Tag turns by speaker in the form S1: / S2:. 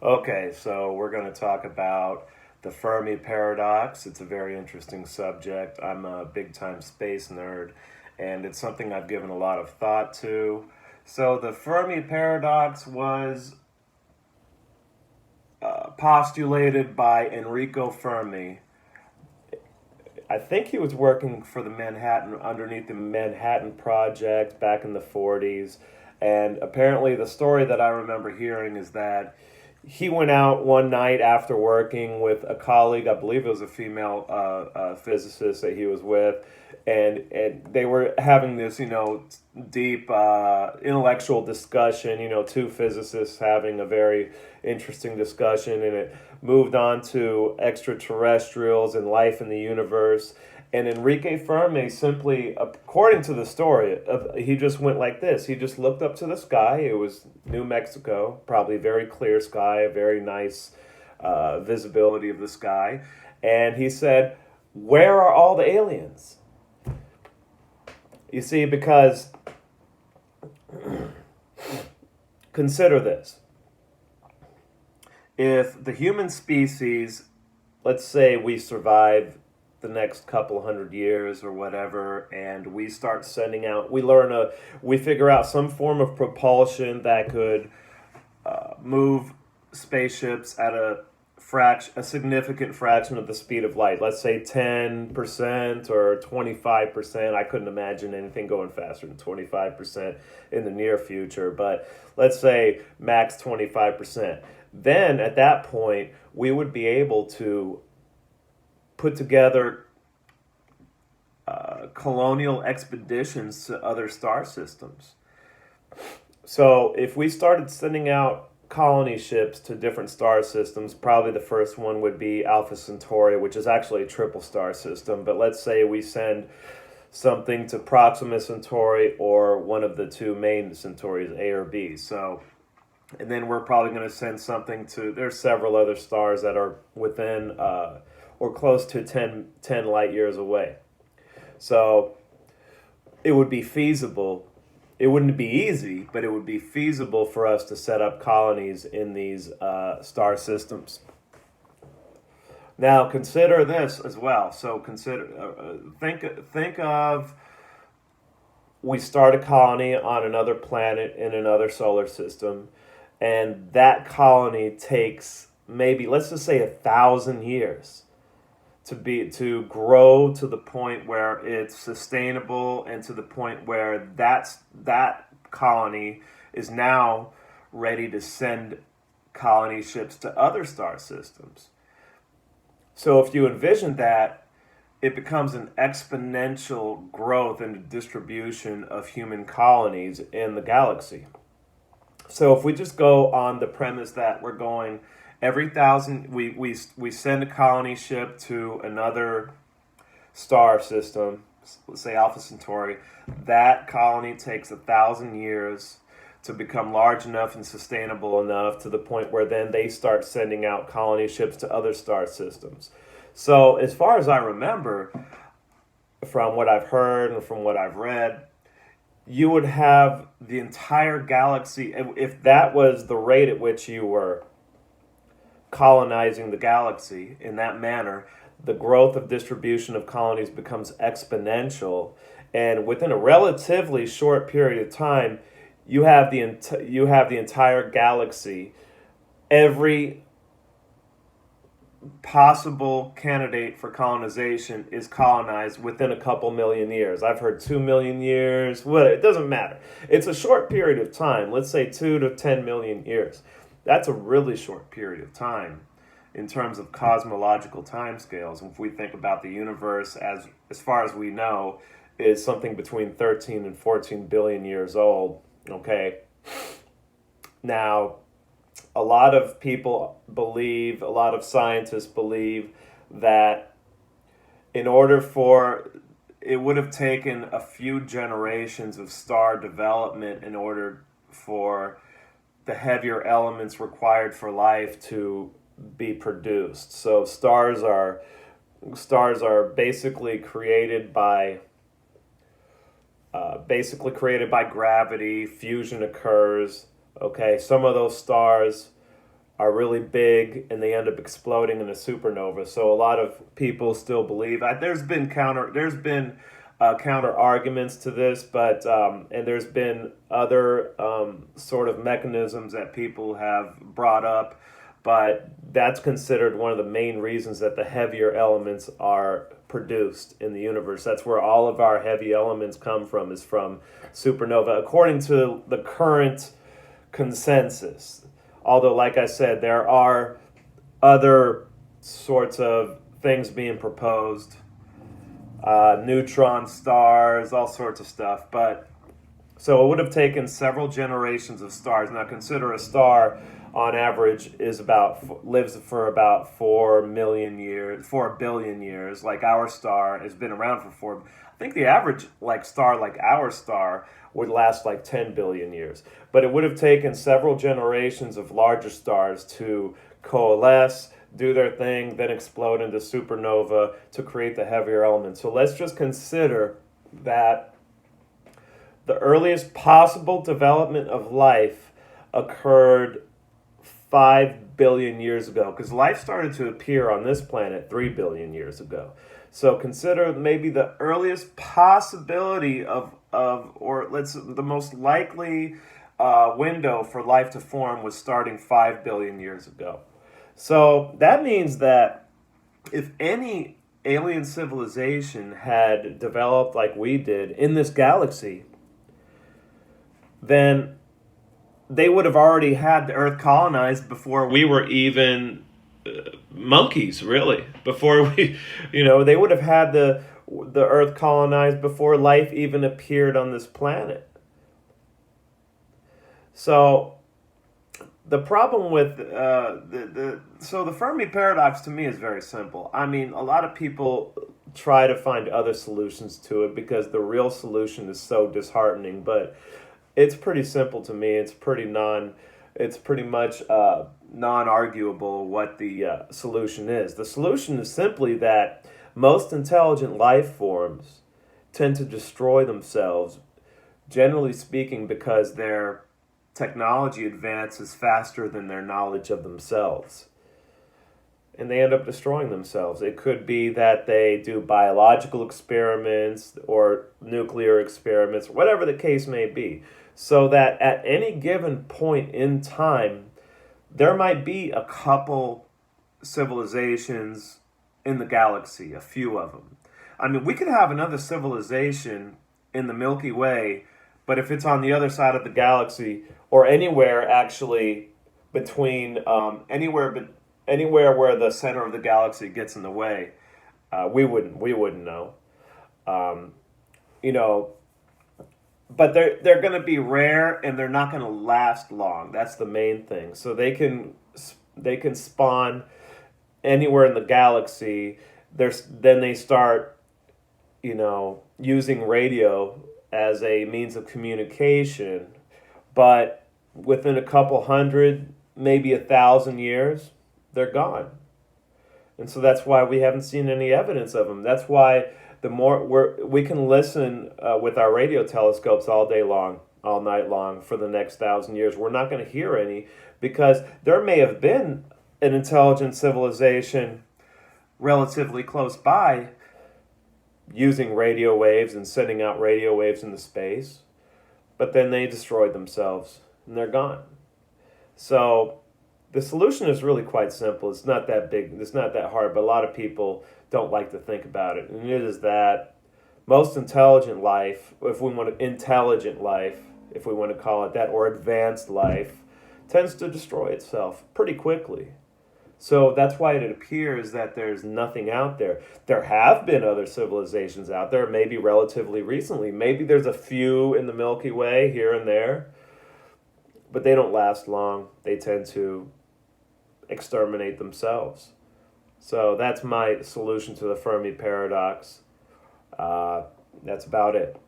S1: Okay, so we're going to talk about the Fermi paradox. It's a very interesting subject. I'm a big time space nerd, and it's something I've given a lot of thought to. So, the Fermi paradox was postulated by Enrico Fermi. I think he was working for the Manhattan, underneath the Manhattan Project back in the 40s. And apparently, the story that I remember hearing is that he went out one night after working with a colleague. I believe it was a female physicist that he was with, and they were having this, deep intellectual discussion. Two physicists having a very interesting discussion, and it moved on to extraterrestrials and life in the universe. And Enrique Fermi simply, according to the story, he just went like this. He just looked up to the sky. It was New Mexico, probably very clear sky, a very nice visibility of the sky. And he said, "Where are all the aliens?" You see, because consider this. If the human species, let's say we survive the next couple hundred years or whatever, and we start sending out, we figure out some form of propulsion that could move spaceships at a significant fraction of the speed of light. Let's say 10% or 25%. I couldn't imagine anything going faster than 25% in the near future, but let's say max 25%. Then at that point, we would be able to put together colonial expeditions to other star systems. So if we started sending out colony ships to different star systems, probably the first one would be Alpha Centauri, which is actually a triple star system. But let's say we send something to Proxima Centauri or one of the two main Centauris, A or B. And then we're probably going to send something there's several other stars that are within or close to 10 light years away. So it would be feasible. It wouldn't be easy, but it would be feasible for us to set up colonies in these star systems. Now consider this as well. So think of, we start a colony on another planet in another solar system, and that colony takes maybe, let's just say, 1,000 years to grow to the point where it's sustainable, and to the point where that colony is now ready to send colony ships to other star systems. So if you envision that, it becomes an exponential growth in the distribution of human colonies in the galaxy. So if we just go on the premise that we're going every 1,000, we send a colony ship to another star system, let's say Alpha Centauri. That colony takes 1,000 years to become large enough and sustainable enough to the point where then they start sending out colony ships to other star systems. So as far as I remember, from what I've heard and from what I've read, you would have the entire galaxy, if that was the rate at which you were colonizing the galaxy in that manner, the growth of distribution of colonies becomes exponential, and within a relatively short period of time, you have the entire galaxy, every possible candidate for colonization is colonized within a couple million years. I've heard 2 million years. Well, it doesn't matter. It's a short period of time. Let's say 2 to 10 million years. That's a really short period of time in terms of cosmological timescales. And if we think about the universe, as far as we know, is something between 13 and 14 billion years old. Okay. Now, a lot of people believe, a lot of scientists believe that in order for, it would have taken a few generations of star development in order for the heavier elements required for life to be produced. So stars are basically created by gravity. Fusion occurs. Okay, some of those stars are really big and they end up exploding in a supernova. So a lot of people still believe there's been arguments to this, but and there's been other sort of mechanisms that people have brought up, but that's considered one of the main reasons that the heavier elements are produced in the universe. That's where all of our heavy elements come from, is from supernova, according to the current consensus. Although, like I said, there are other sorts of things being proposed, neutron stars, all sorts of stuff. But so it would have taken several generations of stars. Now, consider a star on average lives for about 4 billion years. Like our star has been around for four. I think the average star like our star would last like 10 billion years. But it would have taken several generations of larger stars to coalesce, do their thing, then explode into supernova to create the heavier elements. So let's just consider that the earliest possible development of life occurred 5 billion years ago, because life started to appear on this planet 3 billion years ago. So consider maybe the earliest possibility the most likely window for life to form was starting 5 billion years ago. So that means that if any alien civilization had developed like we did in this galaxy, then they would have already had the Earth colonized before we were even monkeys, really. Before they would have had the Earth colonized before life even appeared on this planet. So the problem with the Fermi paradox to me is very simple. I mean, a lot of people try to find other solutions to it because the real solution is so disheartening, but it's pretty simple to me. It's pretty much non-arguable what the solution is. The solution is simply that most intelligent life forms tend to destroy themselves, generally speaking, because their technology advances faster than their knowledge of themselves. And they end up destroying themselves. It could be that they do biological experiments or nuclear experiments, whatever the case may be, so that at any given point in time, there might be a couple civilizations in the galaxy, a few of them. I mean, we could have another civilization in the Milky Way, but if it's on the other side of the galaxy, or anywhere actually between anywhere where the center of the galaxy gets in the way, we wouldn't know. But they're going to be rare and they're not going to last long. That's the main thing. So they can spawn anywhere in the galaxy. Then they start, using radio as a means of communication, but within a couple hundred, maybe 1,000 years, they're gone. And so that's why we haven't seen any evidence of them. That's why the more we can listen with our radio telescopes all day long, all night long for the next 1,000 years. We're not going to hear any, because there may have been an intelligent civilization relatively close by using radio waves and sending out radio waves into space, but then they destroyed themselves and they're gone. So the solution is really quite simple. It's not that big. It's not that hard, but a lot of people don't like to think about it. And it is that most intelligent life, if we want to call it that, or advanced life, tends to destroy itself pretty quickly. So that's why it appears that there's nothing out there. There have been other civilizations out there, maybe relatively recently. Maybe there's a few in the Milky Way here and there, but they don't last long. They tend to exterminate themselves. So that's my solution to the Fermi paradox. That's about it.